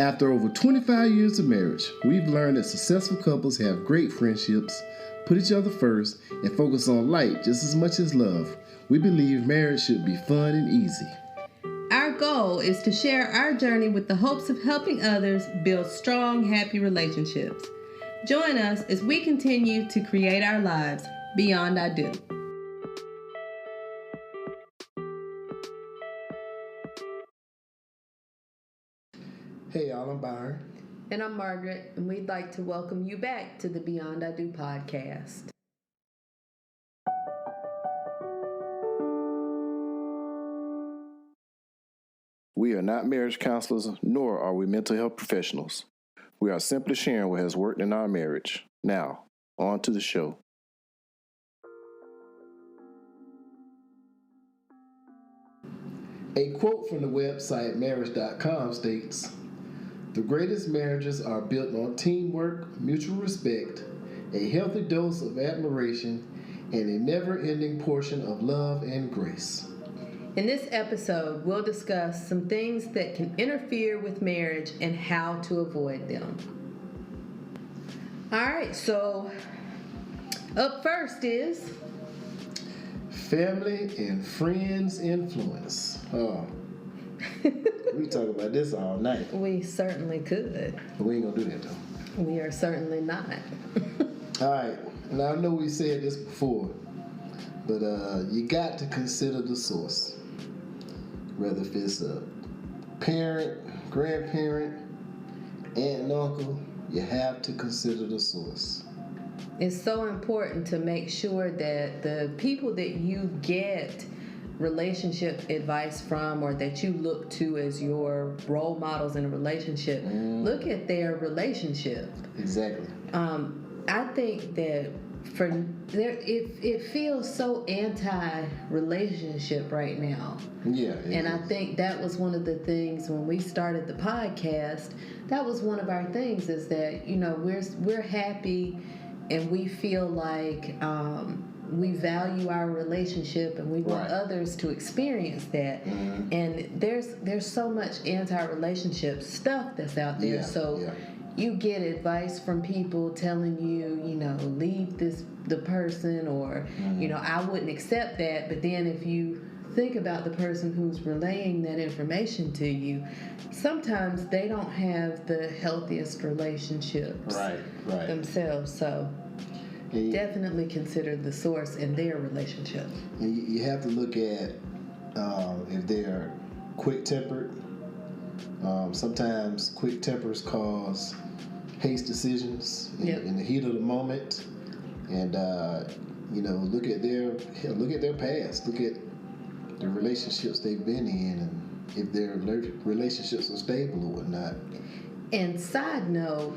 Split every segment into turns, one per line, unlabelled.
After over 25 years of marriage, we've learned that successful couples have great friendships, put each other first, and focus on light just as much as love. We believe marriage should be fun and easy.
Our goal is to share our journey with the hopes of helping others build strong, happy relationships. Join us as we continue to create our lives beyond I do.
Hey y'all, I'm Byron.
And I'm Margaret, and we'd like to welcome you back to the Beyond I Do podcast.
We are not marriage counselors, nor are we mental health professionals. We are simply sharing what has worked in our marriage. Now, on to the show. A quote from the website marriage.com states, "The greatest marriages are built on teamwork, mutual respect, a healthy dose of admiration, and a never-ending portion of love and grace."
In this episode, we'll discuss some things that can interfere with marriage and how to avoid them. All right, so up first is
family and friends influence. Oh, we talk about this all night.
We certainly could.
But we ain't gonna do that though.
We are certainly not.
All right, now I know we said this before, but you got to consider the source. Whether if it's a parent, grandparent, aunt and uncle, you have to consider the source.
It's so important to make sure that the people that you get relationship advice from or that you look to as your role models in a relationship, look at their relationship.
Exactly.
I think that it feels so anti-relationship right now.
Yeah.
And I think that was one of the things when we started the podcast. That was one of our things is that we're happy and we feel like we value our relationship and we want others to experience that. Mm-hmm. And there's so much anti-relationship stuff that's out there. You get advice from people telling you, leave the person or, I wouldn't accept that. But then if you think about the person who's relaying that information to you, sometimes they don't have the healthiest relationships themselves. So definitely consider the source in their relationship.
You have to look at if they're quick-tempered. Sometimes quick tempers cause haste decisions in the heat of the moment, and look at their past, look at the relationships they've been in, and if their relationships are stable or whatnot.
And side note,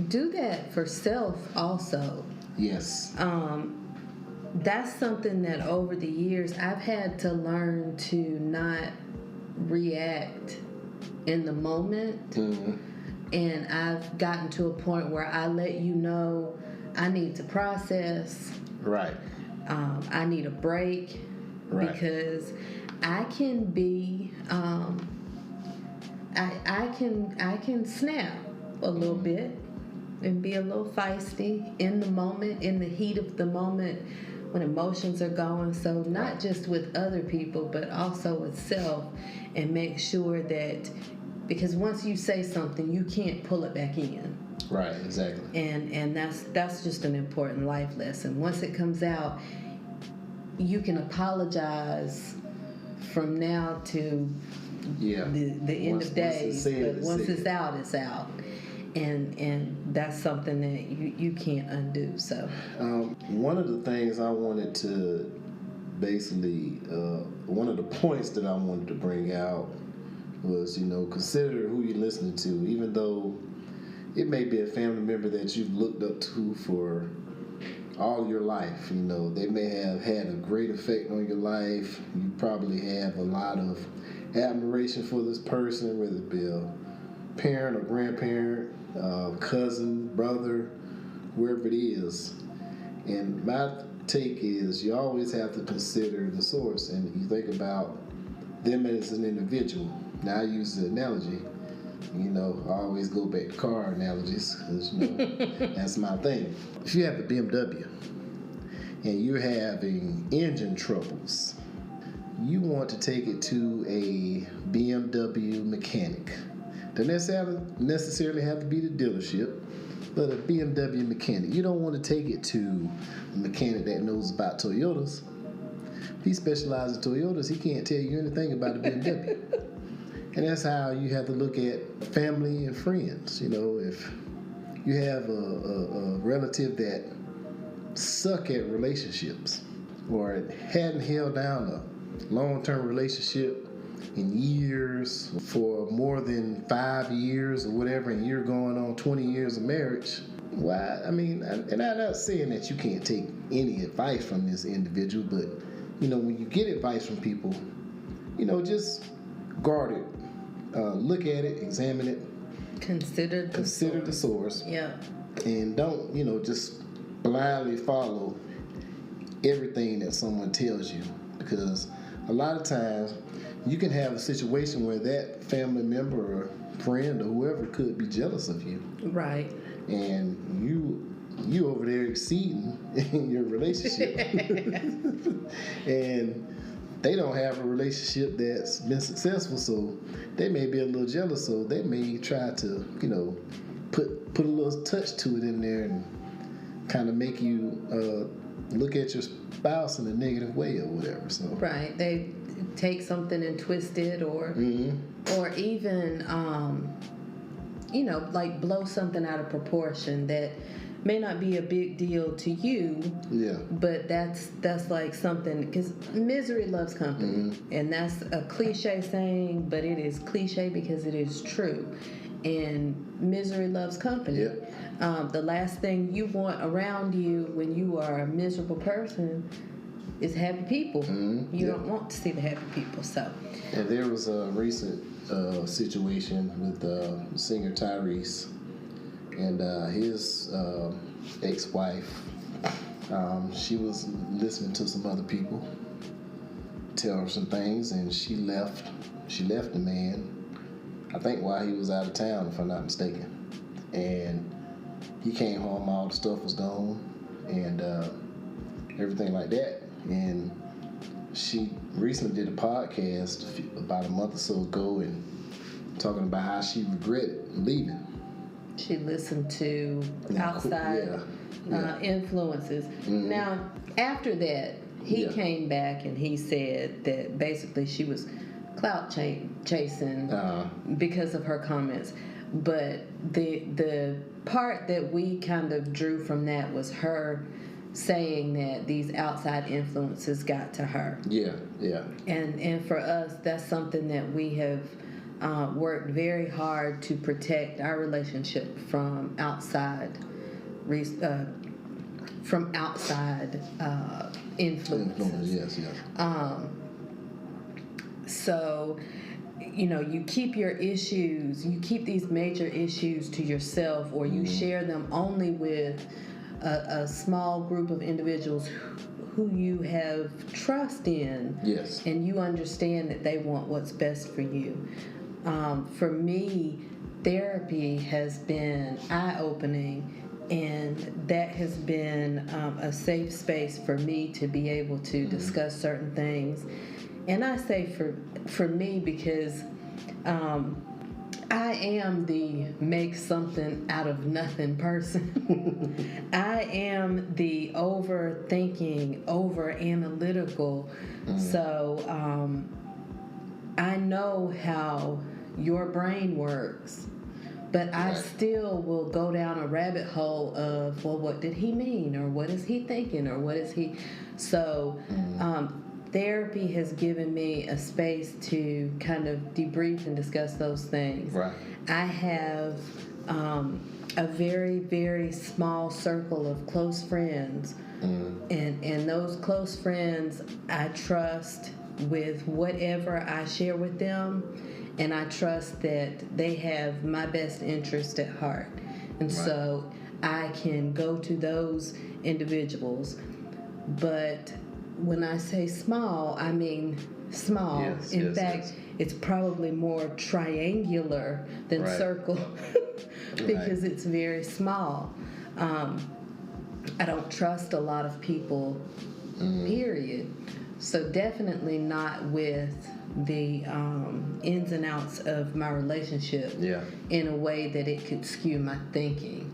do that for self also.
Yes.
That's something that over the years I've had to learn to not react in the moment. Mm-hmm. And I've gotten to a point where I let you know I need to process.
Right.
I need a break because I can be I can snap a little bit and be a little feisty in the moment, in the heat of the moment when emotions are going. So not just with other people, but also with self, and make sure that, because once you say something, you can't pull it back in.
Right, exactly.
And that's just an important life lesson. Once it comes out, you can apologize from now to the end of days. But once it's out, it's out. And that's something that you can't undo. So
one of the things I wanted to basically one of the points that I wanted to bring out was, consider who you're listening to, even though it may be a family member that you've looked up to for all your life. They may have had a great effect on your life. You probably have a lot of admiration for this person, whether it be a parent or grandparent, cousin, brother, whoever it is. And my take is you always have to consider the source, and you think about them as an individual. Now I use the analogy. You know, I always go back to car analogies because, you know, that's my thing. If you have a BMW and you're having engine troubles, you want to take it to a BMW mechanic. Doesn't necessarily have to be the dealership, but a BMW mechanic. You don't want to take it to a mechanic that knows about Toyotas. If he specializes in Toyotas, he can't tell you anything about a BMW. And that's how you have to look at family and friends. You know, if you have a relative that suck at relationships or hadn't held down a long-term relationship in years for more than 5 years or whatever, and you're going on 20 years of marriage, why? I mean, and I'm not saying that you can't take any advice from this individual, but, you know, when you get advice from people, you know, just guard it. Look at it, examine it.
Consider
the source.
Yeah.
And don't, you know, just blindly follow everything that someone tells you. Because a lot of times you can have a situation where that family member or friend or whoever could be jealous of you.
Right.
And you over there exceeding in your relationship. And they don't have a relationship that's been successful, so they may be a little jealous, so they may try to, you know, put a little touch to it in there and kind of make you look at your spouse in a negative way or whatever. So
Right. They take something and twist it, or even you know, like blow something out of proportion that may not be a big deal to you, but that's like something, because misery loves company, and that's a cliche saying, but it is cliche because it is true. And misery loves company. The last thing you want around you when you are a miserable person is happy people. You don't want to see the happy people. So,
and there was a recent situation with singer Tyrese and his ex-wife. She was listening to some other people tell her some things, and she left the man, I think while he was out of town, if I'm not mistaken. And he came home, all the stuff was gone, and everything like that. And she recently did a podcast about a month or so ago, and talking about how she regretted leaving.
She listened to outside influences. Now, after that, he came back and he said that basically she was clout chasing because of her comments. But the part that we kind of drew from that was her saying that these outside influences got to her. And for us, that's something that we have worked very hard to protect our relationship from outside influences. So, you know, you keep your issues, you keep these major issues to yourself, or you share them only with a small group of individuals who you have trust in, and you understand that they want what's best for you. For me, therapy has been eye-opening, and that has been a safe space for me to be able to discuss certain things. And I say for me because I am the make something out of nothing person. I am the overthinking, over-analytical. So I know how your brain works, but I still will go down a rabbit hole of, well, what did he mean? Or what is he thinking? Or what is he... So therapy has given me a space to kind of debrief and discuss those things. I have a very, very small circle of close friends, and those close friends I trust with whatever I share with them, and I trust that they have my best interest at heart. And so I can go to those individuals. But when I say small, I mean small.
Yes,
In
yes,
fact,
yes.
it's probably more triangular than
Right.
circle because
Right.
it's very small. I don't trust a lot of people, period. So definitely not with the ins and outs of my relationship
Yeah.
in a way that it could skew my thinking.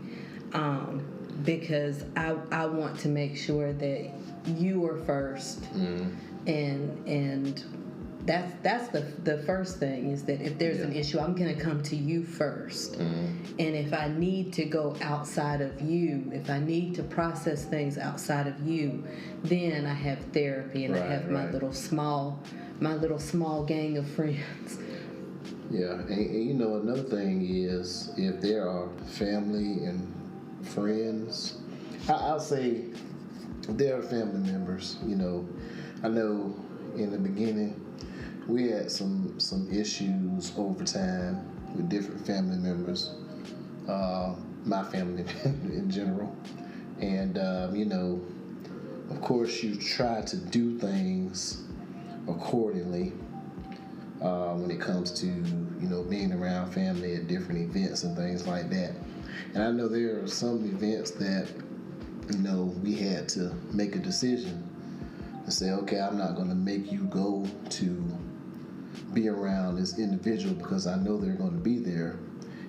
Because I want to make sure that you are first, and that's the first thing is that if there's an issue, I'm going to come to you first. And if I need to go outside of you, if I need to process things outside of you, then I have therapy and I have my little small gang of friends.
Yeah, and you know, another thing is if there are family and friends, I'll say there are family members. You know, I know in the beginning we had some issues over time with different family members, my family in general, and you know, of course, you try to do things accordingly. When it comes to, you know, being around family at different events and things like that. And I know there are some events that, you know, we had to make a decision to say, okay, I'm not going to make you go to be around this individual because I know they're going to be there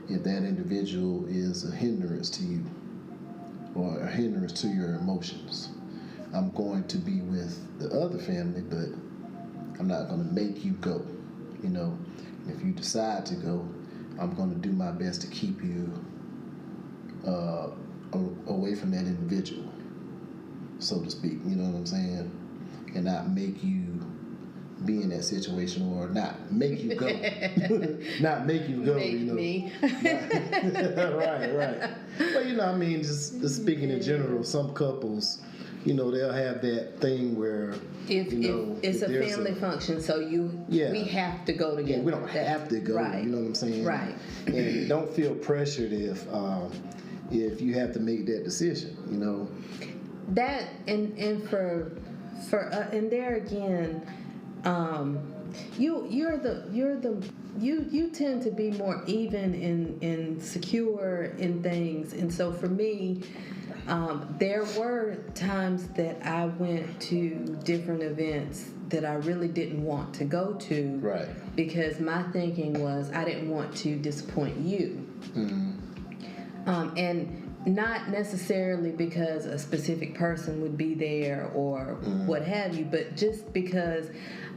if that individual is a hindrance to you or a hindrance to your emotions. I'm going to be with the other family, but I'm not going to make you go. You know, if you decide to go, I'm going to do my best to keep you away from that individual, so to speak. You know what I'm saying? And not make you be in that situation, or not make you go. Not make you go.
Make
you know.
me.
Right. Well, you know, I mean, just speaking in general, some couples, you know, they'll have that thing where
If it's a family function, so we have to go together.
Yeah, we don't have to go.
Right.
You know what I'm saying?
Right.
And don't feel pressured if you have to make that decision. You know.
That and for and there again, you tend to be more even and secure in things, and so for me. There were times that I went to different events that I really didn't want to go to,
Right.
because my thinking was I didn't want to disappoint you, and not necessarily because a specific person would be there or what have you, but just because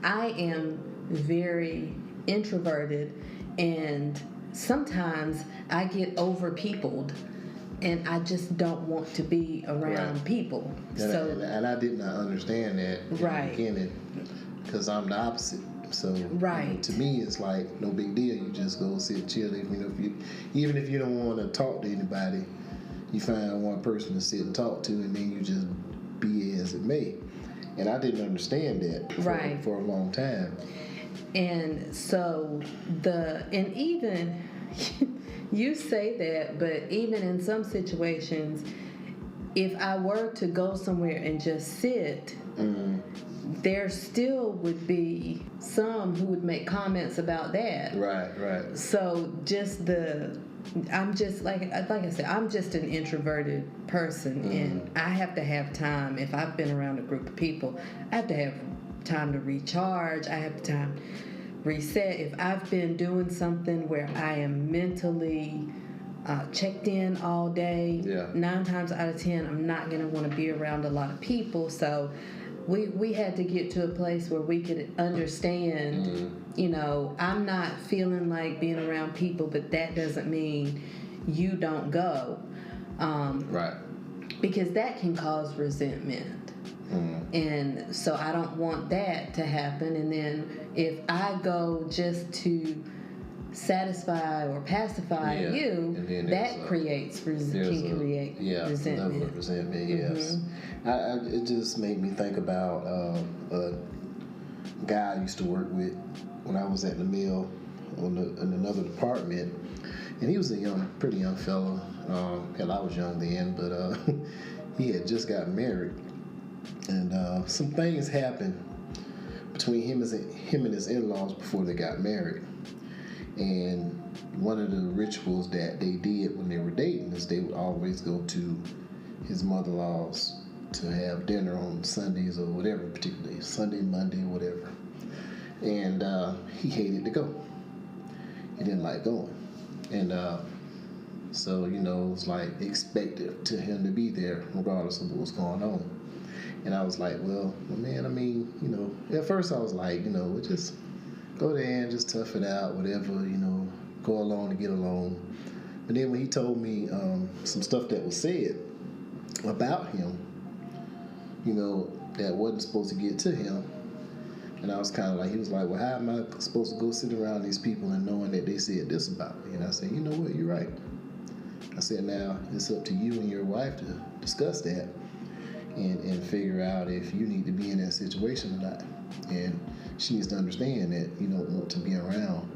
I am very introverted and sometimes I get over peopled. And I just don't want to be around people.
And I did not understand that in the beginning because I'm the opposite. So you know, to me, it's like no big deal. You just go sit chill. Even if you don't want to talk to anybody, you find one person to sit and talk to, and then you just be as it may. And I didn't understand that for a long time.
And so even. You say that, but even in some situations, if I were to go somewhere and just sit, there still would be some who would make comments about that.
Right.
So I'm just like I said, I'm just an introverted person, and I have to have time. If I've been around a group of people, I have to have time to recharge. I have time. Reset. If I've been doing something where I am mentally checked in all day, 9 times out of 10, I'm not going to want to be around a lot of people. So we had to get to a place where we could understand, you know, I'm not feeling like being around people, but that doesn't mean you don't go.
Right.
Because that can cause resentment. And so I don't want that to happen. And then if I go just to satisfy or pacify you, that creates resentment.
Level of resentment. Yes. It just made me think about a guy I used to work with when I was at the mill in another department, and he was a pretty young fellow. Hell, I was young then, but he had just got married. And some things happened between him and his in-laws before they got married. And one of the rituals that they did when they were dating is they would always go to his mother-in-law's to have dinner on Sundays or whatever, particularly Sunday, Monday, whatever. And he hated to go. He didn't like going. And so, it was like expected to him to be there regardless of what was going on. And I was like, well, man, I mean, at first I was like, we'll just go there and just tough it out, whatever, go along to get along. But then when he told me some stuff that was said about him, that wasn't supposed to get to him, and I was kind of like, he was like, well, how am I supposed to go sit around these people and knowing that they said this about me? And I said, you know what, you're right. I said, now it's up to you and your wife to discuss that and figure out if you need to be in that situation or not. And she needs to understand that you don't want to be around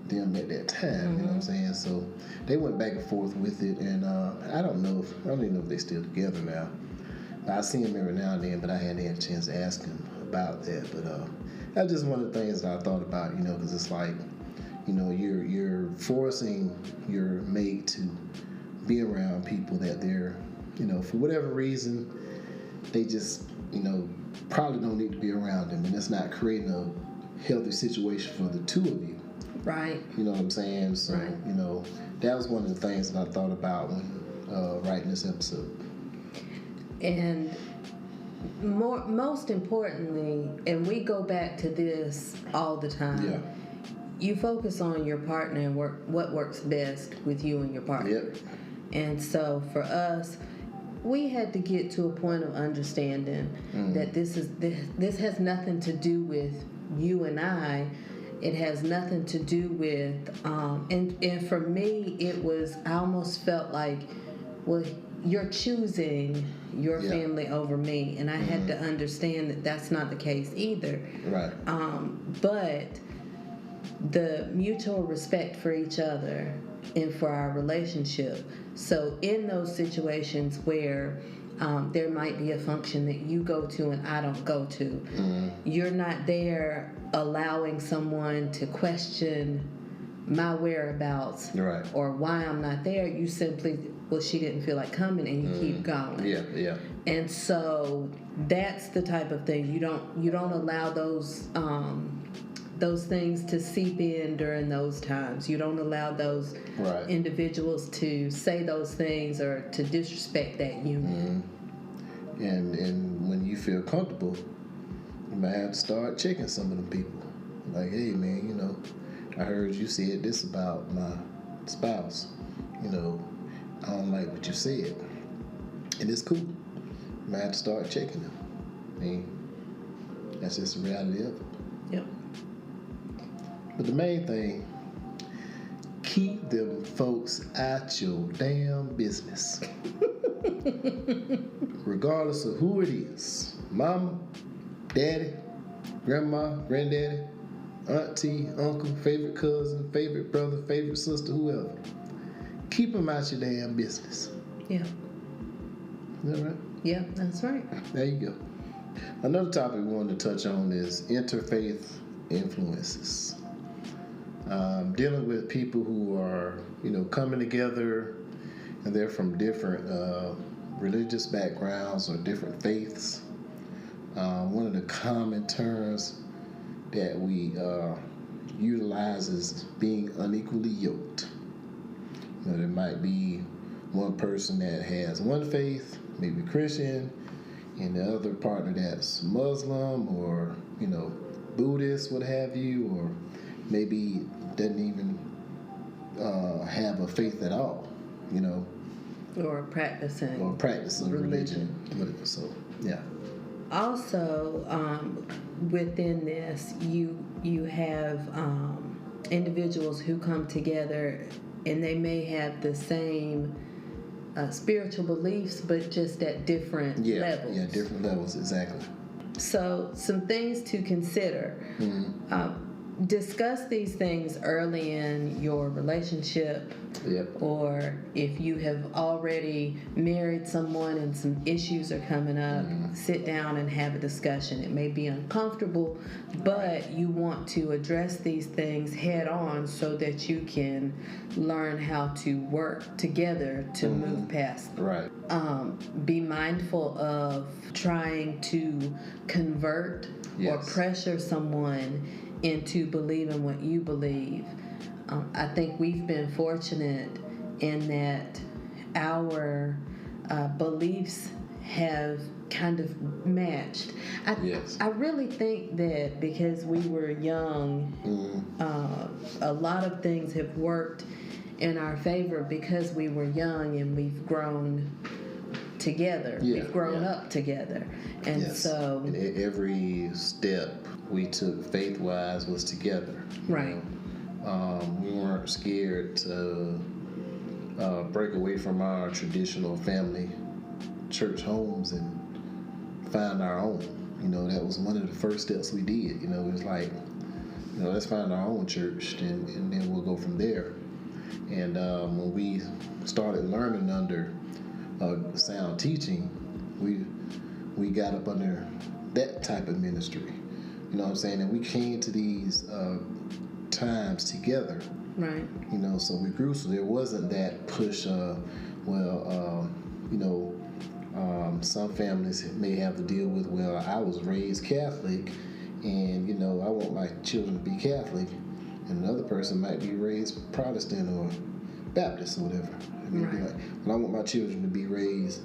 them at that time. You know what I'm saying? So they went back and forth with it, and I don't even know if they're still together now. I see him every now and then, but I hadn't had a chance to ask him about that. But that's just one of the things that I thought about, because it's like, you're forcing your mate to be around people that they're, for whatever reason, they just, probably don't need to be around them, and it's not creating a healthy situation for the two of you.
Right.
You know what I'm saying? So,
right.
That was one of the things that I thought about when writing this episode.
And most importantly, and we go back to this all the time, you focus on your partner and what works best with you and your partner.
Yep.
And so for us, we had to get to a point of understanding that this has nothing to do with you and I. It has nothing to do with, and for me, I almost felt like, well, you're choosing your family over me, and I had to understand that that's not the case either.
Right.
But the mutual respect for each other and for our relationship. So in those situations where there might be a function that you go to and I don't go to, you're not there allowing someone to question my whereabouts or why I'm not there. You simply, well, she didn't feel like coming, and you keep going.
Yeah.
And so that's the type of thing you don't allow those things to seep in during those times. You don't allow those individuals to say those things or to disrespect that union.
And when you feel comfortable, you might have to start checking some of them people. Like, hey man, I heard you said this about my spouse. I don't like what you said. And it's cool. You might have to start checking them. I mean, that's just the reality of it.
Yep.
But the main thing, keep them folks out your damn business. Regardless of who it is. Mama, daddy, grandma, granddaddy, auntie, uncle, favorite cousin, favorite brother, favorite sister, whoever. Keep them out your damn business.
Yeah.
Is that right?
Yeah, that's right.
There you go. Another topic we wanted to touch on is interfaith influences. Dealing with people who are, coming together, and they're from different religious backgrounds or different faiths. One of the common terms that we utilize is being unequally yoked. There might be one person that has one faith, maybe Christian, and the other partner that's Muslim or, Buddhist, what have you, or maybe doesn't even have a faith at all,
Or practicing
religion. So, yeah.
Also, within this, you have individuals who come together and they may have the same spiritual beliefs, but just at different levels.
Yeah, different levels, exactly.
So, some things to consider. discuss these things early in your relationship.
Yep.
Or if you have already married someone and some issues are coming up, sit down and have a discussion. It may be uncomfortable, but you want to address these things head on so that you can learn how to work together to move past them.
Right.
Be mindful of trying to convert or pressure someone into believing what you believe. I think we've been fortunate in that our beliefs have kind of matched. I really think that because we were young, a lot of things have worked in our favor because we were young and we've grown together. We've grown up together. And so...
And every step we took faith-wise was together.
Right.
We weren't scared to break away from our traditional family church homes and find our own. That was one of the first steps we did. It was like, let's find our own church and then we'll go from there. And when we started learning under sound teaching, we got up under that type of ministry. You know what I'm saying? And we came to these times together.
Right.
So we grew. So there wasn't that push. Some families may have to deal with, I was raised Catholic, and I want my children to be Catholic, and another person might be raised Protestant or Baptist or whatever. Be like, I want my children to be raised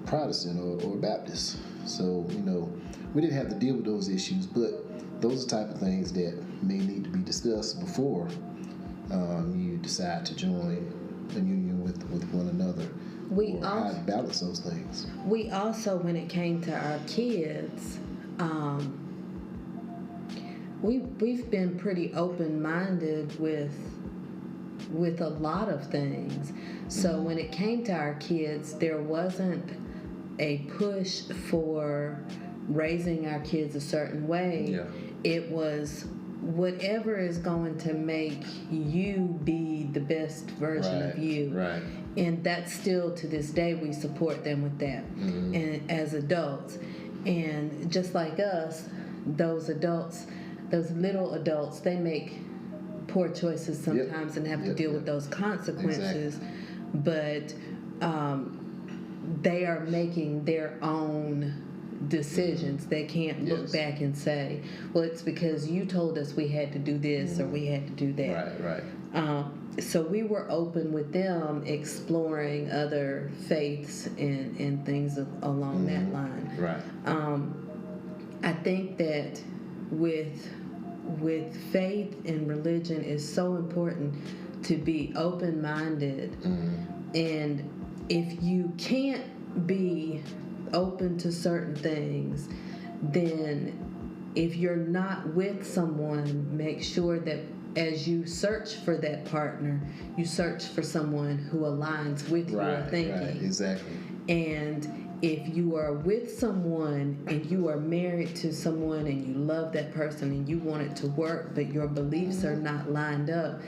Protestant or Baptist. So we didn't have to deal with those issues, but those are the type of things that may need to be discussed before you decide to join a union with one another. Or how to balance those things.
We also, when it came to our kids, we've been pretty open-minded with a lot of things. So when it came to our kids, there wasn't a push for raising our kids a certain way.
Yeah.
It was whatever is going to make you be the best version of you.
Right.
And that's still, to this day, we support them with that. And as adults. And just like us, those little adults, they make poor choices sometimes and have to deal with those consequences.
Exactly.
But they are making their own decisions. They can't look back and say, well, it's because you told us we had to do this or we had to do that.
Right.
So we were open with them exploring other faiths and things along that line.
Right.
I think that with faith and religion is so important to be open-minded. And if you can't be open to certain things, then if you're not with someone, make sure that as you search for that partner, you search for someone who aligns with your thinking.
Right, exactly.
And if you are with someone and you are married to someone and you love that person and you want it to work, but your beliefs are not lined up,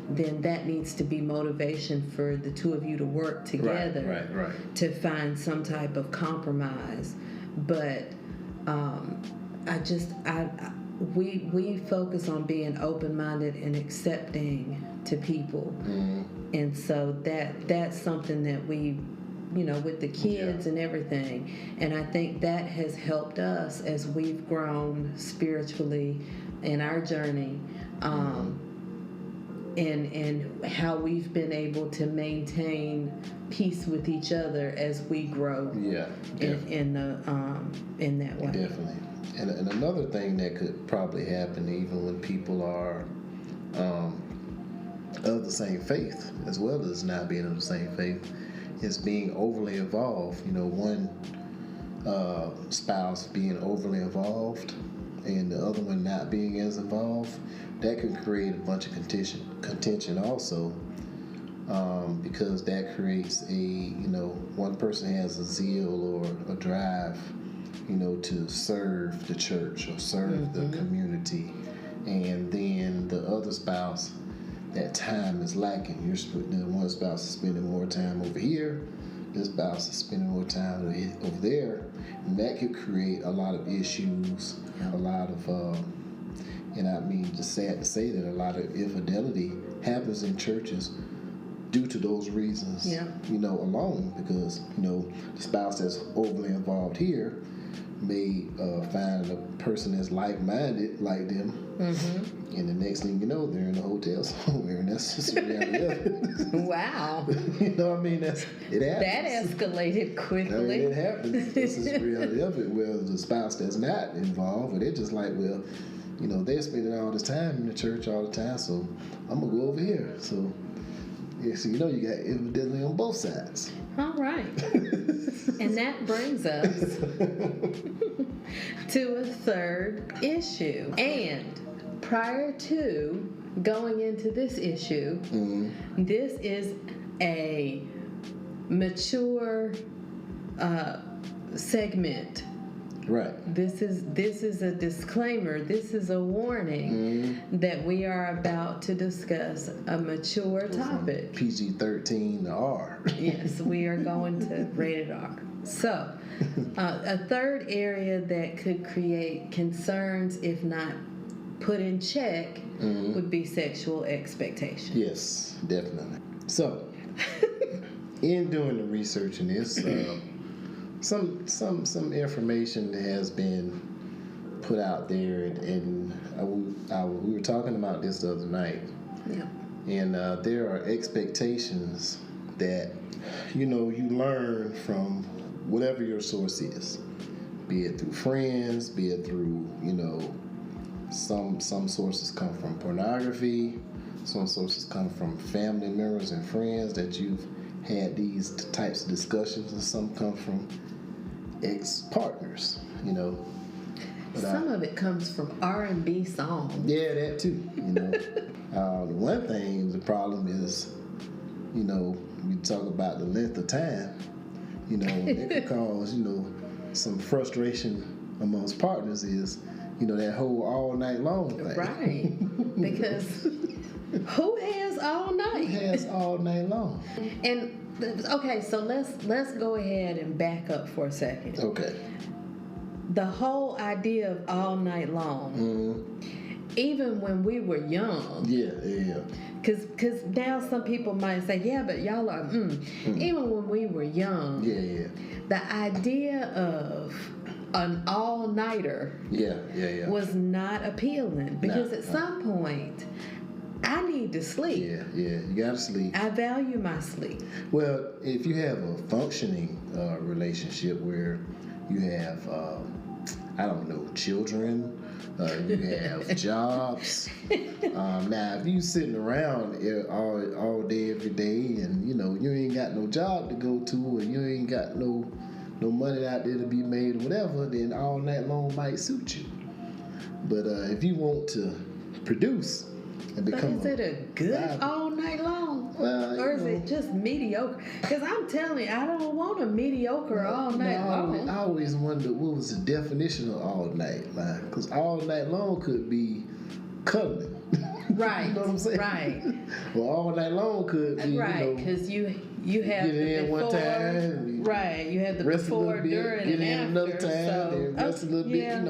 then that needs to be motivation for the two of you to work together to find some type of compromise. But we focus on being open-minded and accepting to people, and so that's something that we, with the kids and everything, and I think that has helped us as we've grown spiritually in our journey. And how we've been able to maintain peace with each other as we grow. In that way.
Definitely. And another thing that could probably happen even when people are of the same faith, as well as not being of the same faith, is being overly involved. One spouse being overly involved and the other one not being as involved, that could create a bunch of contention also, because that creates one person has a zeal or a drive, to serve the church or serve the community, and then the other spouse, that time is lacking. The one spouse is spending more time over here, this spouse is spending more time over there, and that could create a lot of issues, a lot of, and I mean, just sad to say that a lot of infidelity happens in churches due to those reasons, alone, because, the spouse that's overly involved here may find a person that's like-minded like them, and the next thing you know, they're in a hotel somewhere, and that's just the reality of it.
Wow.
You know what I mean? It happens.
That escalated quickly.
I mean, it happens. This is the reality of it. Well, the spouse that's not involved, but they're just like, well, they're spending all this time in the church all the time, so I'm going to go over here. So, so you got infidelity on both sides.
All right. And that brings us to a third issue. And prior to going into this issue, this is a mature segment.
Right.
This is a disclaimer. This is a warning that we are about to discuss a mature topic.
PG-13 to R.
Yes, we are going to rated R. So, a third area that could create concerns, if not put in check, would be sexual expectation.
Yes, definitely. So, in doing the research in this, some information has been put out there, and we were talking about this the other night.
Yeah.
And there are expectations that you learn from whatever your source is, be it through friends, be it through some sources come from pornography, some sources come from family members and friends that you've had these types of discussions, and some come from ex-partners, But
some of it comes from R&B songs.
Yeah, that too, The one thing, the problem is, we talk about the length of time, it could cause, some frustration amongst partners is, that whole all night long thing.
Right, because who has all night?
Who has all night long?
And okay, so let's go ahead and back up for a second.
Okay.
The whole idea of all night long, even when we were young.
Yeah.
Because now some people might say, yeah, but y'all are, even when we were young.
Yeah.
The idea of an all-nighter was not appealing, because at some point, I need to sleep.
Yeah, you gotta sleep.
I value my sleep.
Well, if you have a functioning relationship where you have, children, you have jobs. Now, if you sitting around all day, every day, and you ain't got no job to go to, and you ain't got no money out there to be made or whatever, then all night long might suit you. But if you want to produce and become,
but is it a good all night long?
Well,
or is it just mediocre? Because I'm telling you, I don't want a mediocre all night long.
I always wondered what was the definition of all night, because all night long could be cuddling.
Right.
You know what I'm saying?
Right.
Well, all night long could be,
right, because you have
get
the
in
before,
one time,
right? You have the
rest
before,
a little bit,
during,
get
and
in
after.
another time,
So,
then rest a little bit,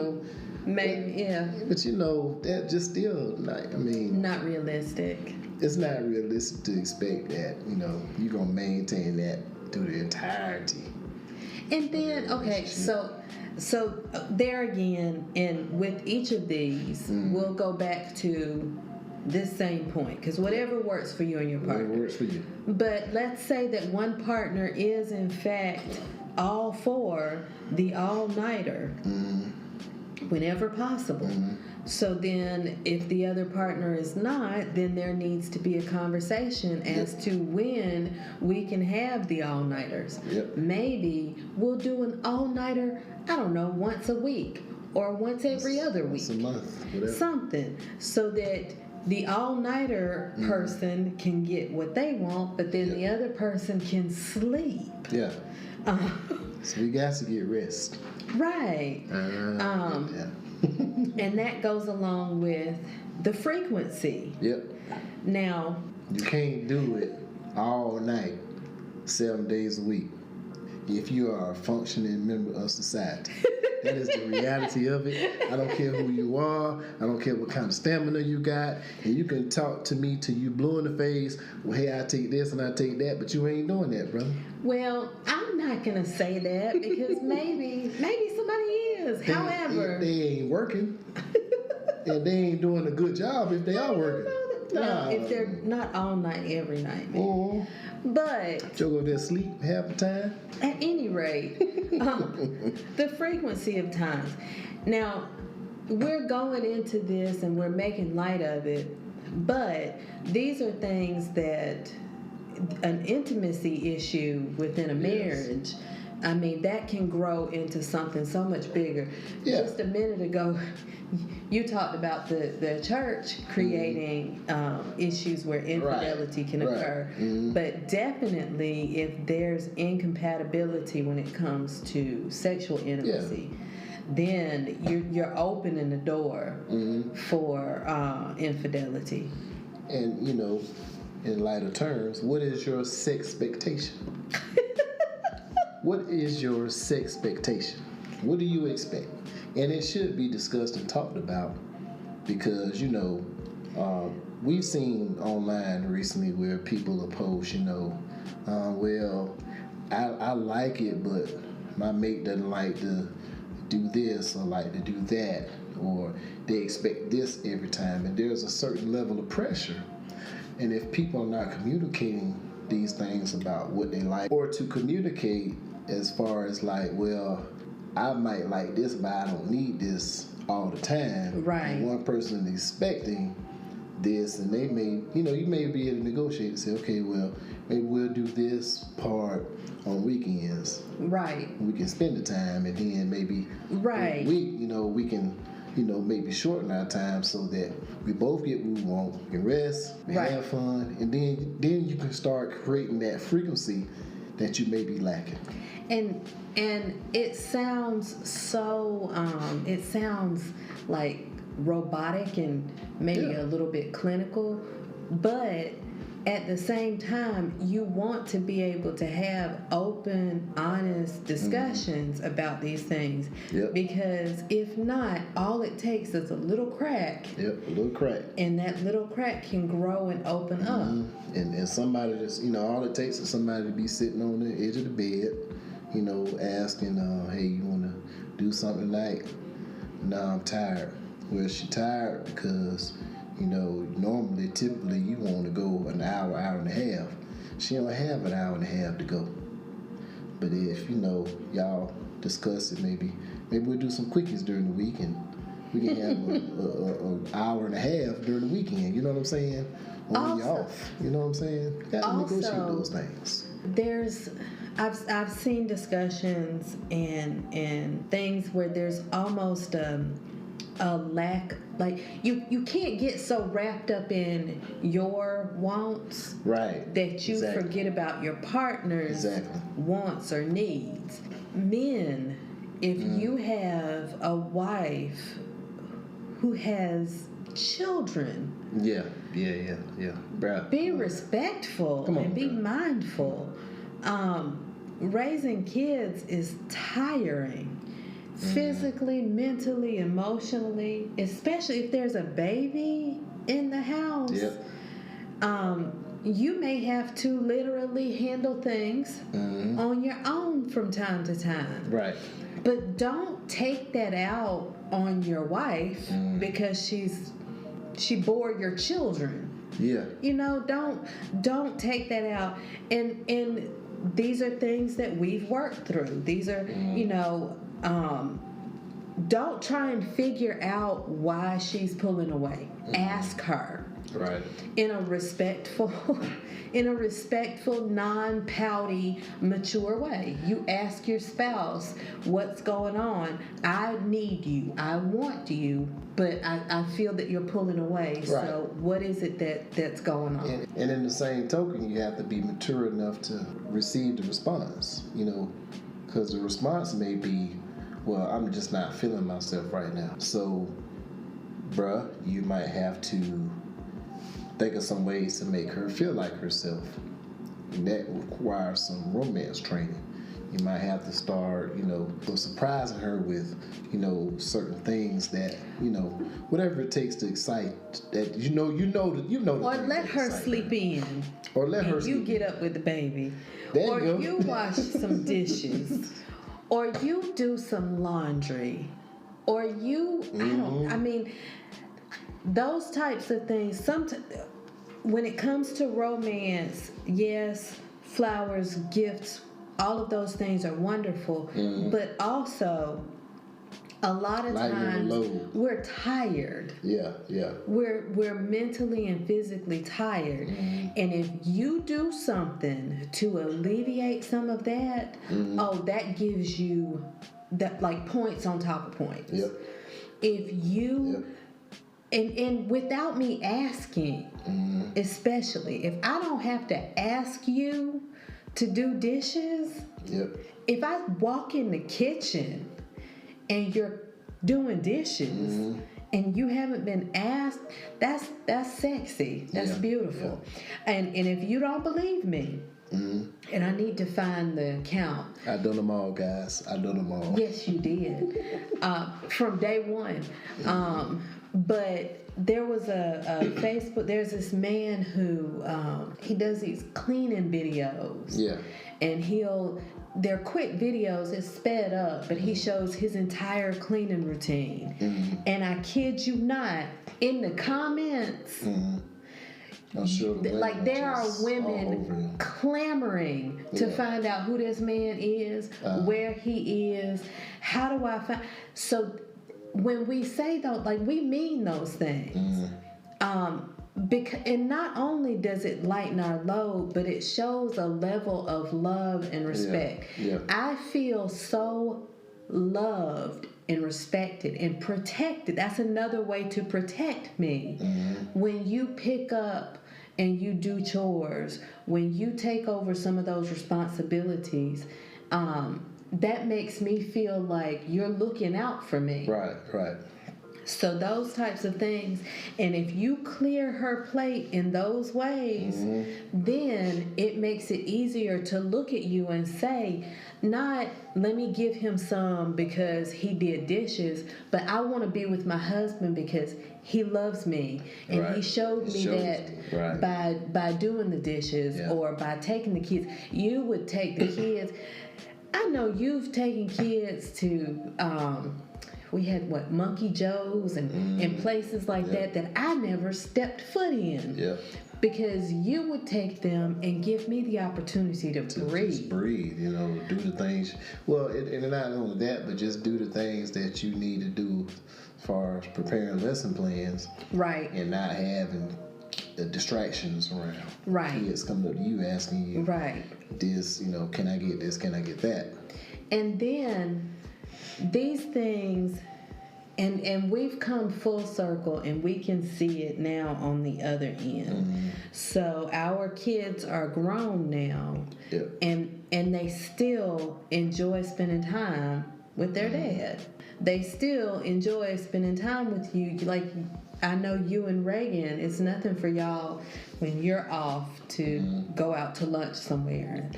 Maybe, yeah.
But that just still
not realistic.
It's not realistic to expect that you're gonna maintain that through the entirety.
And then so there again, and with each of these, we'll go back to this same point, because whatever works for you and your partner.
Whatever works for you.
But let's say that one partner is in fact all for the all-nighter. Whenever possible. So then if the other partner is not, then there needs to be a conversation as to when we can have the all-nighters.
Yep.
Maybe we'll do an all-nighter, I don't know, once a week or once every other week.
Once a month, whatever. Something.
So that the all-nighter person can get what they want, but then the other person can sleep.
Yeah. So we got to get rest.
Right. And that goes along with the frequency.
Yep.
Now,
You can't do it all night, 7 days a week, if you are a functioning member of society. That is the reality of it. I don't care who you are. I don't care what kind of stamina you got. And you can talk to me till you blue in the face. Well, hey, I take this and I take that, but you ain't doing that, brother.
well, I'm not gonna say that because maybe somebody is. However,
they ain't working, and they ain't doing a good job if they are working.
no, if they're not all night every night, man.
Oh,
But
you'll go there sleep half the time.
at any rate, the frequency of times. Now, we're going into this and we're making light of it, but these are things that an intimacy issue within a marriage, I mean, that can grow into something so much bigger.
Yeah.
Just a minute ago, you talked about the church creating issues where infidelity can occur. But definitely, if there's incompatibility when it comes to sexual intimacy, then you're opening the door for infidelity.
And, in lighter terms, what is your sex expectation? What is your sex expectation? What do you expect? And it should be discussed and talked about because, we've seen online recently where people are post, well, I like it, but my mate doesn't like to do this or like to do that, or they expect this every time, and there's a certain level of pressure. And if people are not communicating these things about what they like, or to communicate as far as like, well, I might like this, but I don't need this all the time.
Right.
And one person is expecting this, and they may, you may be able to negotiate and say, okay, well, maybe we'll do this part on weekends.
Right.
We can spend the time, and then maybe we can, maybe shorten our time so that we both get what we want. We can rest, we have fun, and then you can start creating that frequency that you may be lacking.
And it sounds so, it sounds like robotic and maybe a little bit clinical, but at the same time, you want to be able to have open, honest discussions about these things.
Yep.
Because if not, all it takes is a little crack.
Yep, a little crack.
And that little crack can grow and open up.
And somebody just, all it takes is somebody to be sitting on the edge of the bed, asking, hey, you want to do something tonight? No, I'm tired. Well, she tired because, normally, typically, you want to go an hour, hour and a half. She don't have an hour and a half to go. But if, y'all discuss it, maybe we'll do some quickies during the week, and we can have an hour and a half during the weekend. You know what I'm saying? When you're off. You know what I'm saying? Got to negotiate those things.
I've seen discussions and things where there's almost a lack, like you can't get so wrapped up in your wants that you forget about your partner's wants or needs. Men, if you have a wife who has children, be respectful and be mindful. Raising kids is tiring. Physically, mentally, emotionally, especially if there's a baby in the house. You may have to literally handle things on your own from time to time.
Right.
But don't take that out on your wife because she bore your children.
Yeah.
Don't take that out. And these are things that we've worked through. These are, don't try and figure out why she's pulling away. Ask her.
Right.
In a respectful, non-pouty, mature way. You ask your spouse, what's going on? I need you. I want you, but I feel that you're pulling away. Right. So what is it that's going on?
And in the same token, you have to be mature enough to receive the response, because the response may be, well, I'm just not feeling myself right now. So bruh, you might have to think of some ways to make her feel like herself. And that requires some romance training. You might have to start, surprising her with, certain things that, whatever it takes to excite that
Or let her sleep in.
Or let her
you get up with the baby.
Or
you wash some dishes. Or you do some laundry. Or those types of things. When it comes to romance, yes, flowers, gifts, all of those things are wonderful. But also, a lot of times we're tired.
Yeah.
We're mentally and physically tired. And if you do something to alleviate some of that, that gives you that like points on top of points.
Yep.
If you and without me asking, especially if I don't have to ask you to do dishes, if I walk in the kitchen and you're doing dishes and you haven't been asked, that's sexy. That's beautiful. And if you don't believe me, and I need to find the account.
I done them all, guys. I done them all.
Yes, you did. From day one. But there was a Facebook, there's this man who, he does these cleaning videos.
Yeah.
And they're quick videos, it's sped up, but he shows his entire cleaning routine. And I kid you not, in the comments, like there are women clamoring to find out who this man is, where he is, how do I find. So when we say those, like we mean those things. And not only does it lighten our load, but it shows a level of love and respect. I feel so loved and respected and protected. That's another way to protect me. When you pick up and you do chores, when you take over some of those responsibilities, that makes me feel like you're looking out for me.
Right.
So those types of things, and if you clear her plate in those ways, then it makes it easier to look at you and say, not let me give him some because he did dishes, but I want to be with my husband because he loves me and he showed me that by doing the dishes or by taking the kids. You would take the kids. I know you've taken kids to we had Monkey Joe's and places like that I never stepped foot in. Because you would take them and give me the opportunity to breathe.
Just breathe, do the things. Well, and not only that, but just do the things that you need to do as far as preparing lesson plans.
Right.
And not having distractions around.
Right.
Kids coming up to you asking you, this, can I get this, can I get that?
And then these things, and we've come full circle and we can see it now on the other end. So our kids are grown now and they still enjoy spending time with their dad. They still enjoy spending time with you. Like, I know you and Reagan, it's nothing for y'all when you're off to go out to lunch somewhere.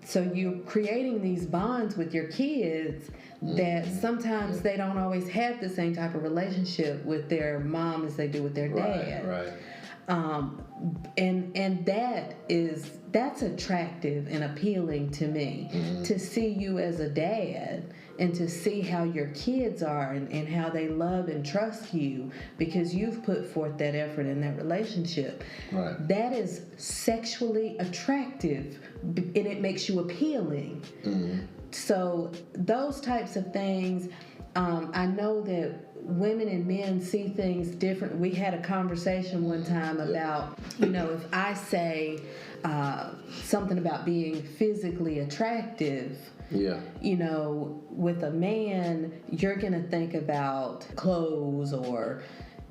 So you're creating these bonds with your kids that sometimes they don't always have the same type of relationship with their mom as they do with their dad. And that's attractive and appealing to me, to see you as a dad and to see how your kids are and how they love and trust you because you've put forth that effort in that relationship. That is sexually attractive and it makes you appealing. So those types of things, I know that women and men see things different. We had a conversation one time about, if I say something about being physically attractive, with a man, you're going to think about clothes or,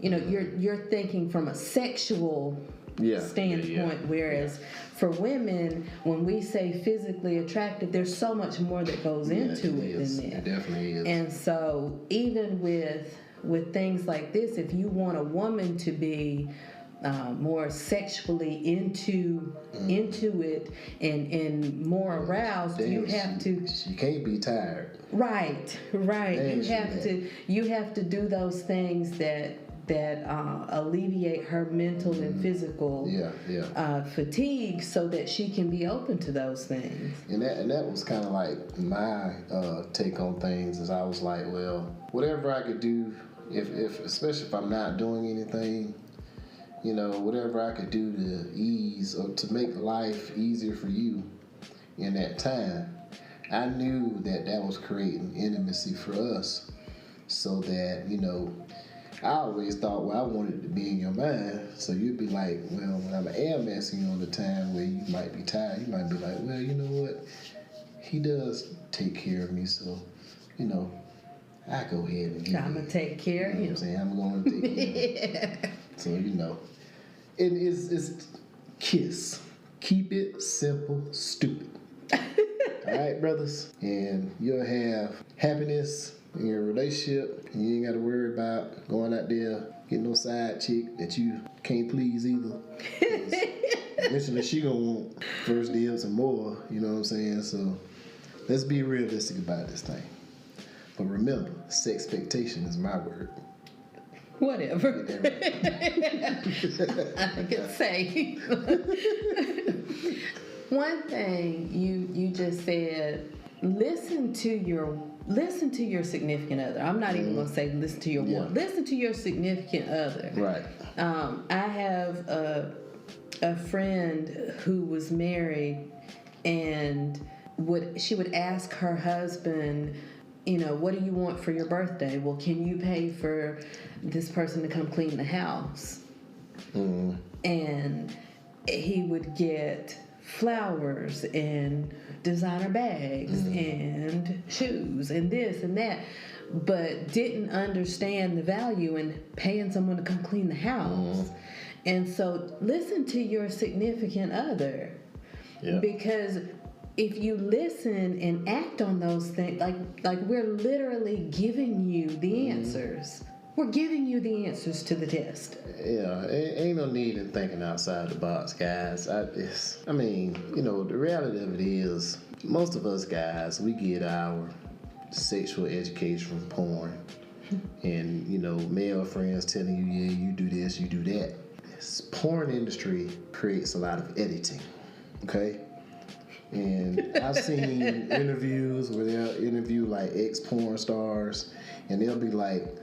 you're thinking from a sexual standpoint, whereas for women, when we say physically attractive, there's so much more that goes into it than that.
It definitely is.
And so even with with things like this, if you want a woman to be more sexually into it and more aroused, you have to.
She can't be tired.
Right. You have to do those things that alleviate her mental and physical fatigue, so that she can be open to those things.
And that was kind of like my take on things. Is I was like, well, whatever I could do, if especially if I'm not doing anything, whatever I could do to ease or to make life easier for you in that time, I knew that was creating intimacy for us, so that, I always thought, well, I wanted to be in your mind, so you'd be like, well, when I'm asking you on the time where you might be tired, you might be like, well, you know what, he does take care of me, so, I go ahead and
I'm going to take care of you.
What I'm saying? I'm going to take care of you. So, it's KISS. Keep it simple, stupid. All right, brothers? And you'll have happiness in your relationship, and you ain't got to worry about going out there getting no side chick that you can't please either. Eventually she gonna want first dibs and more, you know what I'm saying? So let's be realistic about this thing. But remember, sex expectation is my word.
Whatever. I can say. One thing you just said, listen to your significant other. I'm not even going to say listen to your woman. Listen to your significant other.
Right.
I have a friend who was married, and she would ask her husband, what do you want for your birthday? Well, can you pay for this person to come clean the house? And he would get flowers and designer bags and shoes and this and that, but didn't understand the value in paying someone to come clean the house. And so listen to your significant other, because if you listen and act on those things, like we're literally giving you the answers. We're giving you the answers to the test.
Yeah, ain't no need in thinking outside the box, guys. The reality of it is, most of us guys, we get our sexual education from porn. And, male friends telling you, yeah, you do this, you do that. This porn industry creates a lot of editing, okay? And I've seen interviews where they'll interview like ex-porn stars, and they'll be like,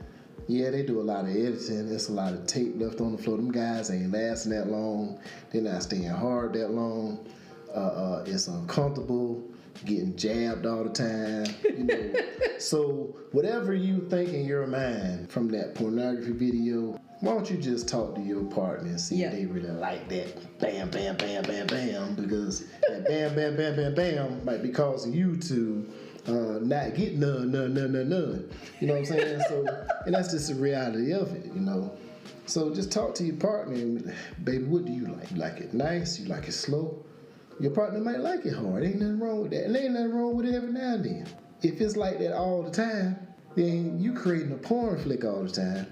yeah, they do a lot of editing. There's a lot of tape left on the floor. Them guys ain't lasting that long. They're not staying hard that long. It's uncomfortable, getting jabbed all the time. So whatever you think in your mind from that pornography video, why don't you just talk to your partner and see if they really like that bam, bam, bam, bam, bam, because that bam, bam, bam, bam, bam might be causing you to not get none. You know what I'm saying? So, and that's just the reality of it, So just talk to your partner and, baby, what do you like? You like it nice? You like it slow? Your partner might like it hard. Ain't nothing wrong with that. And ain't nothing wrong with it every now and then. If it's like that all the time, then you creating a porn flick all the time.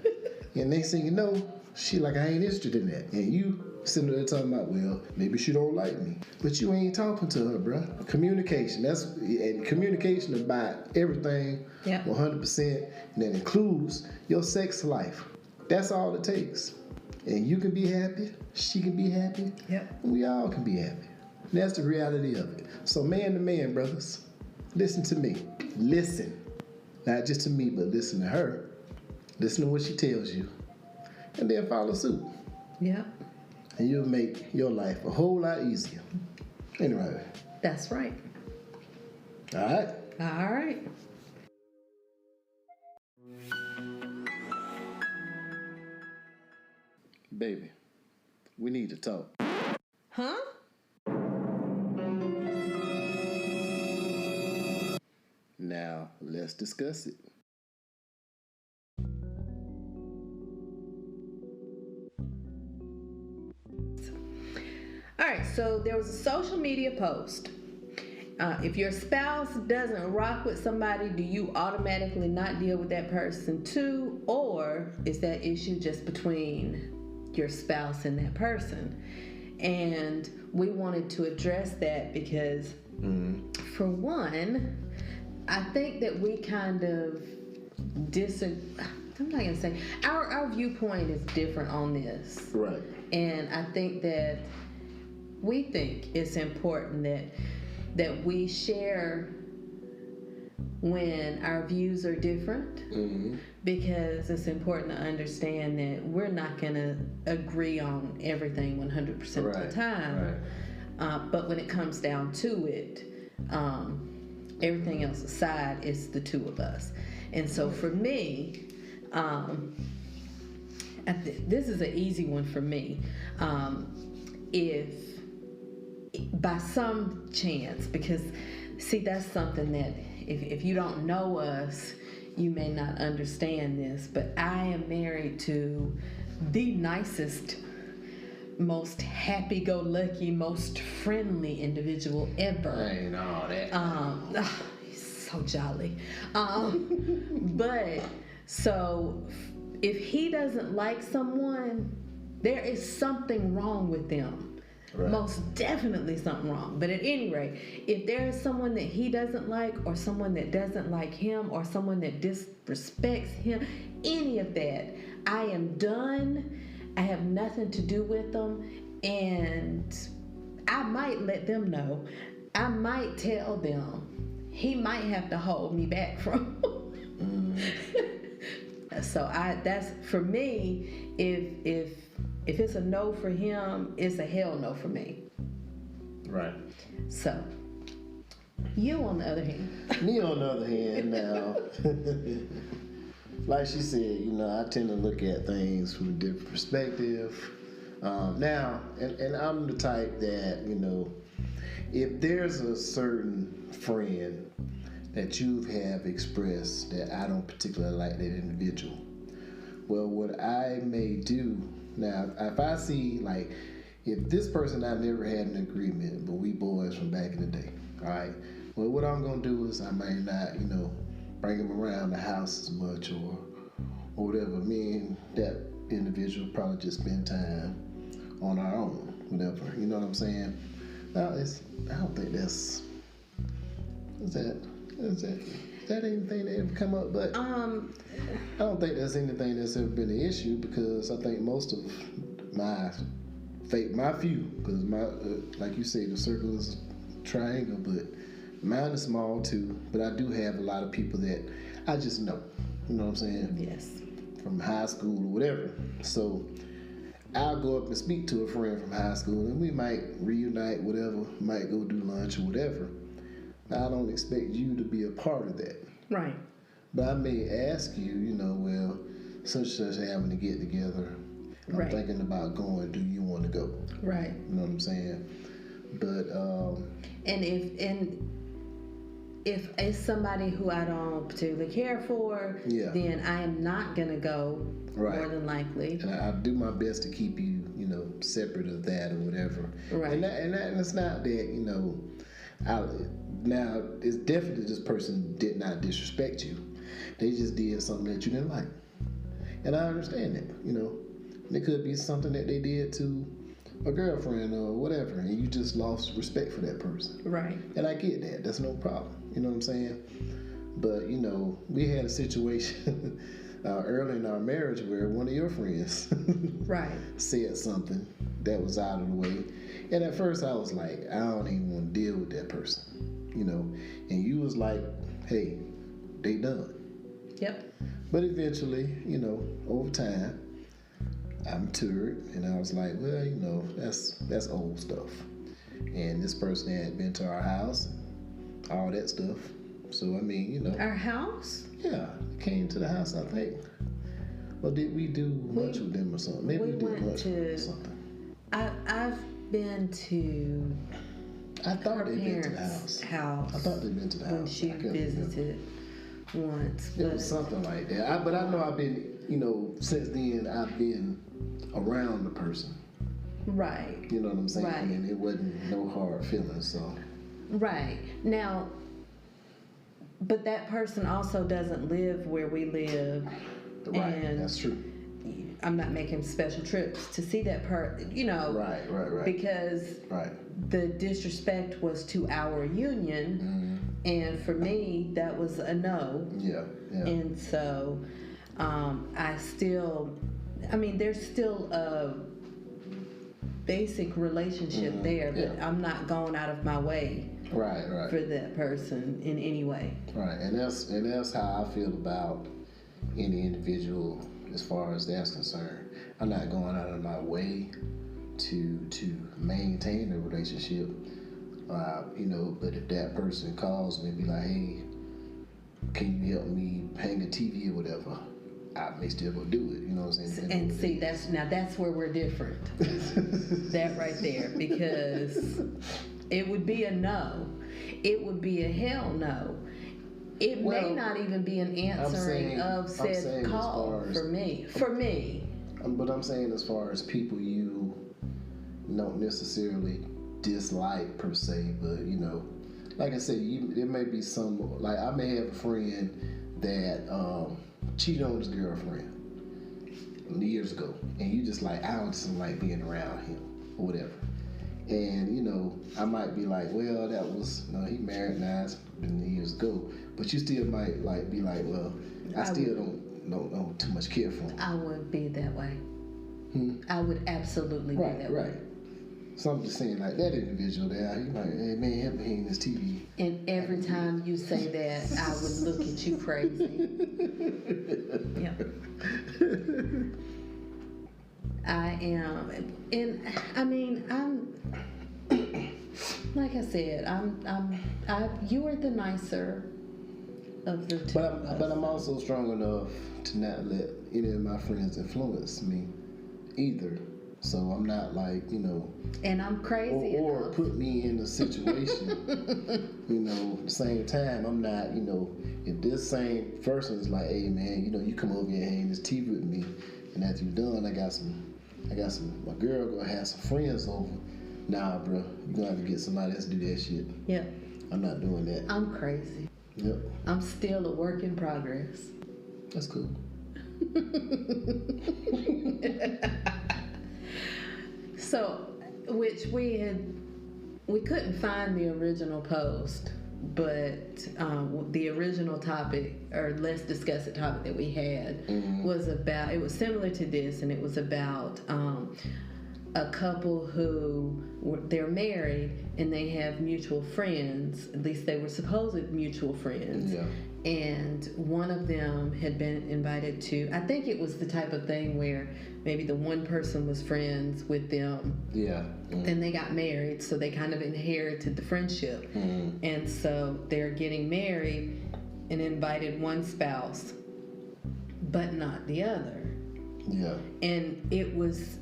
And next thing you know, she like, I ain't interested in that. And you sitting there talking about, well, maybe she don't like me. But you ain't talking to her, bro. Communication. And communication about everything, 100%. And that includes your sex life. That's all it takes. And you can be happy. She can be happy.
Yep.
And we all can be happy. And that's the reality of it. So man to man, brothers, listen to me. Listen. Not just to me, but listen to her. Listen to what she tells you. And then follow suit.
Yeah.
And you'll make your life a whole lot easier. Anyway.
That's right.
All right.
All right.
Baby, we need to talk.
Huh?
Now, let's discuss it.
All right, so there was a social media post, if your spouse doesn't rock with somebody, do you automatically not deal with that person too, or is that issue just between your spouse and that person? And we wanted to address that because, for one, I think that we kind of I'm not gonna say our viewpoint is different on this,
Right.
and I think that we think it's important that we share when our views are different, because it's important to understand that we're not going to agree on everything 100% of the time. Right. But when it comes down to it, everything else aside, it's the two of us. And so for me, this is an easy one for me. If by some chance, because see, that's something that if you don't know us, you may not understand this, but I am married to the nicest, most happy-go-lucky, most friendly individual ever.
I ain't all that.
He's so jolly. But so if he doesn't like someone, there is something wrong with them. Right. Most definitely something wrong. But at any rate, if there is someone that he doesn't like, or someone that doesn't like him, or someone that disrespects him, any of that, I am done. I have nothing to do with them, and I might let them know. I might tell them. He might have to hold me back from. So that's for me. If it's a no for him, it's a hell no for me.
Right.
So, you on the other hand.
Me on the other hand now, like she said, I tend to look at things from a different perspective. Now, and I'm the type that, if there's a certain friend that you have expressed that I don't particularly like that individual, well, what I may do now, if I see, like, if this person I've never had an agreement, but we boys from back in the day, all right, well, what I'm going to do is I might not, bring him around the house as much or whatever. Me and that individual probably just spend time on our own, whatever. You know what I'm saying? Now, I don't think is that anything that ever come up? But I don't think that's anything that's ever been an issue, because I think most of my few, because like you say, the circle is triangle, but mine is small too. But I do have a lot of people that I just know. You know what I'm saying?
Yes.
From high school or whatever. So I'll go up and speak to a friend from high school, and we might reunite, whatever, might go do lunch or whatever. I don't expect you to be a part of that.
Right.
But I may ask you, well, such having to get together. I'm thinking about going. Do you want to go?
Right.
You know what I'm saying? But
and if it's somebody who I don't particularly care for, then I am not gonna go. Right. More than likely.
And I do my best to keep you, separate of that or whatever.
Right.
And it's not that, now it's definitely this person did not disrespect you. They just did something that you didn't like. And I understand that, It could be something that they did to a girlfriend or whatever, and you just lost respect for that person.
Right.
And I get that. That's no problem. You know what I'm saying? But, we had a situation early in our marriage where one of your friends said something that was out of the way. And at first I was like, I don't even want to deal with that person, And you was like, hey, they done.
Yep.
But eventually, over time, I matured, and I was like, well, that's old stuff. And this person had been to our house, all that stuff. So, I mean,
Our house?
Yeah, came to the house, I think. Well, did we do lunch with them or something? Maybe we did lunch with them or something.
I've been to
I thought
her
they'd been to the
parents'
house. I thought they'd been to the house.
When she visited once.
It was something like that. But I know I've been, since then I've been around the person.
Right.
You know what I'm saying?
Right.
And it wasn't no hard feelings, so.
Right. Now, but that person also doesn't live where we live.
Right,
And
that's true.
I'm not making special trips to see that
Right.
because the disrespect was to our union, and for me, that was a no.
Yeah.
And so, there's still a basic relationship there, but I'm not going out of my way for that person in any way.
Right, and that's how I feel about any individual as far as that's concerned. I'm not going out of my way to maintain a relationship. But if that person calls me and be like, hey, can you help me hang a TV or whatever, I may still go do it, you know what I'm saying?
And see, that's where we're different. That right there, because it would be a no. It would be a hell no. It may not even be an answering of said call for me.
But I'm saying as far as people you don't necessarily dislike per se, but like I said, there may be some, like I may have a friend that cheated on his girlfriend years ago, and you just like, I just don't like being around him or whatever. And I might be like, well, that was he married now, it's been years ago, but you still might like be like, well, I still don't too much care for him.
I would be that way. I would absolutely be that way.
So I'm just saying, like that individual there, you like, hey man, help me hang this TV.
And every time you say that, I would look at you crazy. Yeah. I am, and I'm like I said, you are the nicer of the two.
But I'm also strong enough to not let any of my friends influence me either. So I'm not like,
and I'm crazy
or put me in a situation. At the same time, I'm not, if this same person is like, hey man, you come over here and hang this TV with me, and after you're done, I got some. My girl gonna have some friends over. Nah, bro, you gonna have to get somebody else to do that shit.
Yeah.
I'm not doing that.
I'm crazy.
Yep.
I'm still a work in progress.
That's cool.
So, which we couldn't find the original post, but the original topic, or let's discuss it topic that we had, was about, it was similar to this, and it was about a couple who they're married and they have mutual friends. At least they were supposed mutual friends.
Yeah.
And one of them had been invited to, I think it was the type of thing where maybe the one person was friends with them.
Yeah.
Then they got married, so they kind of inherited the friendship. And so they're getting married and invited one spouse, but not the other.
Yeah.
And it was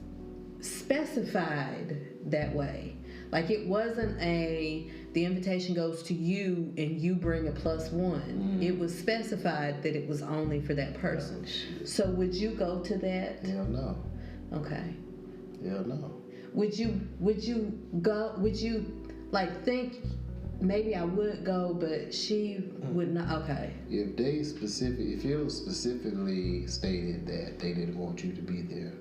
specified that way. Like it wasn't the invitation goes to you and you bring a +1. It was specified that it was only for that person. So would you go to that?
Hell no.
Okay.
Hell no.
Would you go? Would you think maybe I would go, but she would not? Okay.
If it was specifically stated that they didn't want you to be there,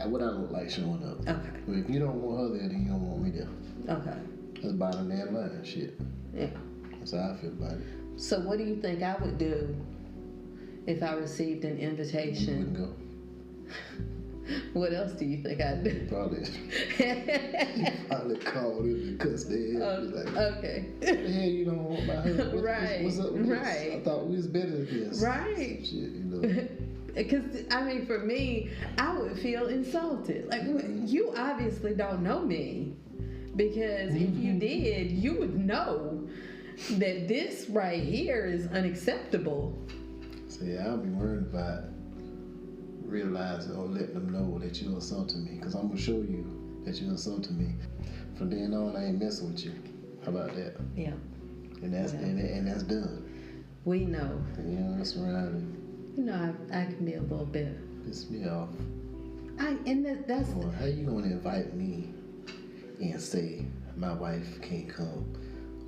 I would not look like showing up.
Okay.
But if you don't want her there, then you don't want me there.
Okay.
That's bottom damn line, shit.
Yeah.
That's how I feel about it.
So what do you think I would do if I received an invitation?
You wouldn't go.
What else do you think I'd do?
Probably called him and cussed their ass. Like,
okay.
what the hell you don't want my husband?
Right.
What's up with this?
Right.
I thought we was better than this.
Right.
Shit,
Because, for me, I would feel insulted. Like, you obviously don't know me. Because if you did, you would know that this right here is unacceptable.
So, yeah, I'll be worried about realizing or letting them know that you insulted me. Because I'm going to show you that you insulted me. From then on, I ain't messing with you. How about that?
Yeah.
And that's done.
We know.
That's right.
I can be a little bit.
Piss me off.
That's.
Well, how you gonna invite me and say my wife can't come,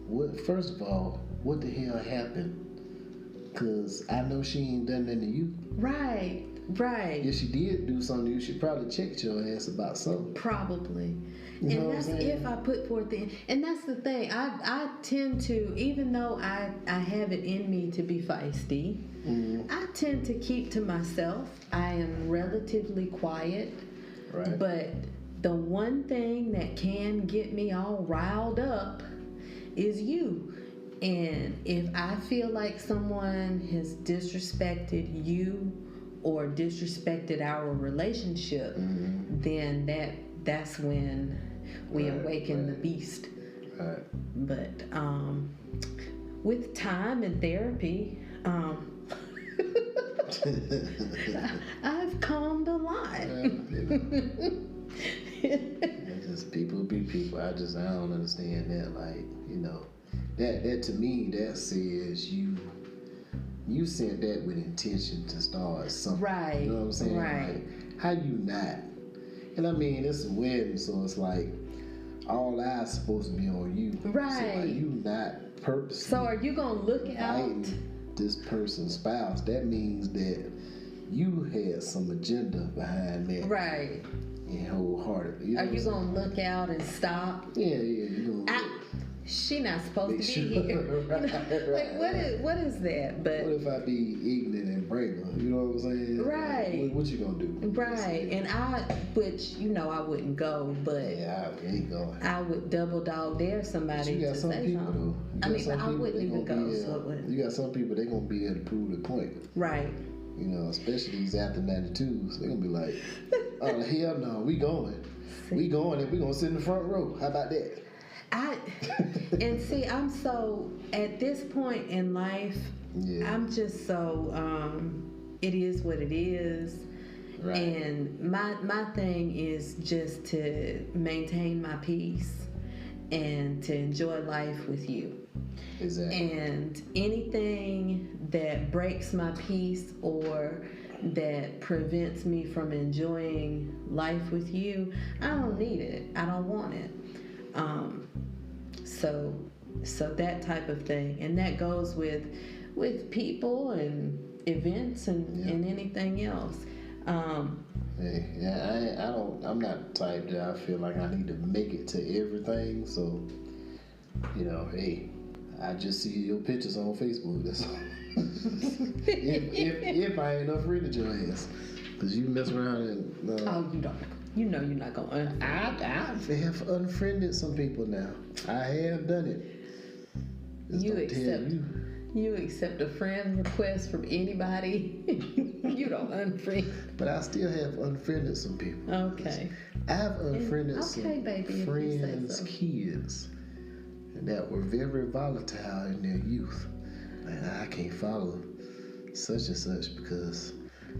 what? First of all, what the hell happened? Cause I know she ain't done nothing to you.
Right.
If she did do something to you, she probably checked your ass about something.
Probably.
You know
And that's if I put forth the, and that's the thing. I tend to, even though I have it in me to be feisty, I tend to keep to myself. I am relatively quiet.
Right.
But the one thing that can get me all riled up is you. And if I feel like someone has disrespected you or disrespected our relationship, then that's when we awaken the beast.
Right.
But with time and therapy, I've calmed a lot.
It's just people be people. I don't understand that. Like, that to me, that says you sent that with intention to start something.
Right.
You know what I'm saying?
Right.
Like, how you not? And I mean, it's a wedding, so it's like all eyes supposed to be on you.
Right.
So like, you not purposely.
So are you gonna look out?
This person's spouse? That means that you had some agenda behind that.
Right.
And wholeheartedly. You know
are you gonna look out and stop?
Yeah. You gonna look.
She not supposed to be
sure.
here.
Right.
Like what is that? But
what if I be ignorant and bring her? You know what I'm saying?
Right.
Like, what you gonna do?
Right. And which I wouldn't go, but
yeah, I ain't going.
I would double dog dare somebody
you got
to
some
say
people,
something.
I mean,
I wouldn't even go. So it wouldn't.
You got some people, they gonna be there to prove the point.
Right.
Especially these after 92s, they gonna be like, oh hell no, we going. We going and we gonna sit in the front row. How about that?
And see, I'm so at this point in life, I'm just so it is what it is.
Right.
And my thing is just to maintain my peace and to enjoy life with you.
Exactly.
And anything that breaks my peace or that prevents me from enjoying life with you, I don't need it. I don't want it. So that type of thing, and that goes with people and events and anything else.
I'm not the type that I feel like I need to make it to everything. So, hey, I just see your pictures on Facebook. That's all. if I ain't unfriended your ass, because you mess around and
you don't. You're not gonna.
I have unfriended some people now. I have done it.
You accept a friend request from anybody. You don't unfriend.
But I still have unfriended some people.
Okay.
I've unfriended
some
friends' kids that were very volatile in their youth. And I can't follow such and such because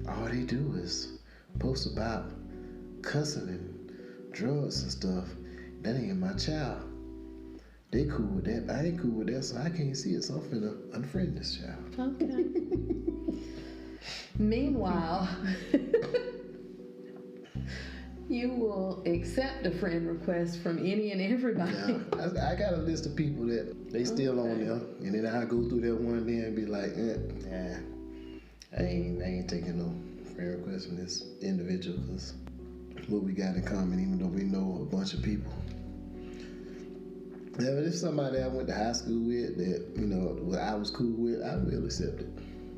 all they do is post about cussing and drugs and stuff. That ain't my child. They cool with that, but I ain't cool with that, so I can't see it. So I'm finna unfriend this child.
Okay. Meanwhile, you will accept a friend request from any and everybody.
Yeah, I got a list of people that they still on there, and then I go through that one day and be like, I ain't taking no friend request from this individual because what we got in common, even though we know a bunch of people. Yeah, but if somebody I went to high school with that, I was cool with, I will accept it.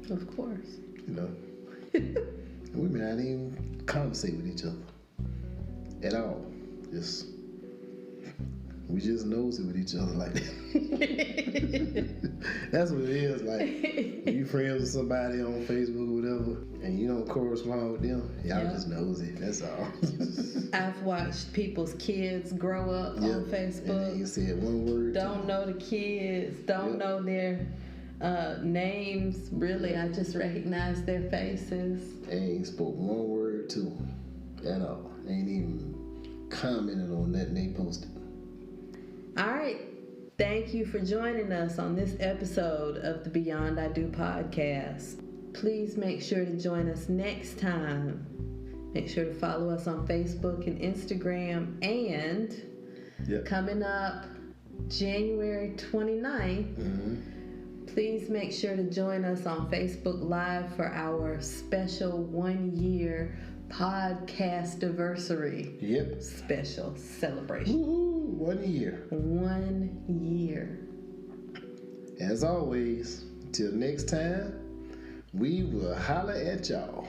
Of course.
We may not even conversate with each other at all. We just nosy with each other like that. That's what it is. Like, you friends with somebody on Facebook or whatever, and you don't correspond with them, y'all just nosy. That's all.
I've watched people's kids grow up on Facebook.
And you said one word.
Don't know the kids. Don't know their names. Really, I just recognize their faces.
They ain't spoke one word to them at all. They ain't even commented on nothing they posted.
All right. Thank you for joining us on this episode of the Beyond I Do podcast. Please make sure to join us next time. Make sure to follow us on Facebook and Instagram. And coming up January 29th.
Mm-hmm.
Please make sure to join us on Facebook Live for our special 1-year podcast anniversary.
Yep.
Special celebration.
Woohoo! 1 year.
1 year.
As always, till next time, we will holler at y'all.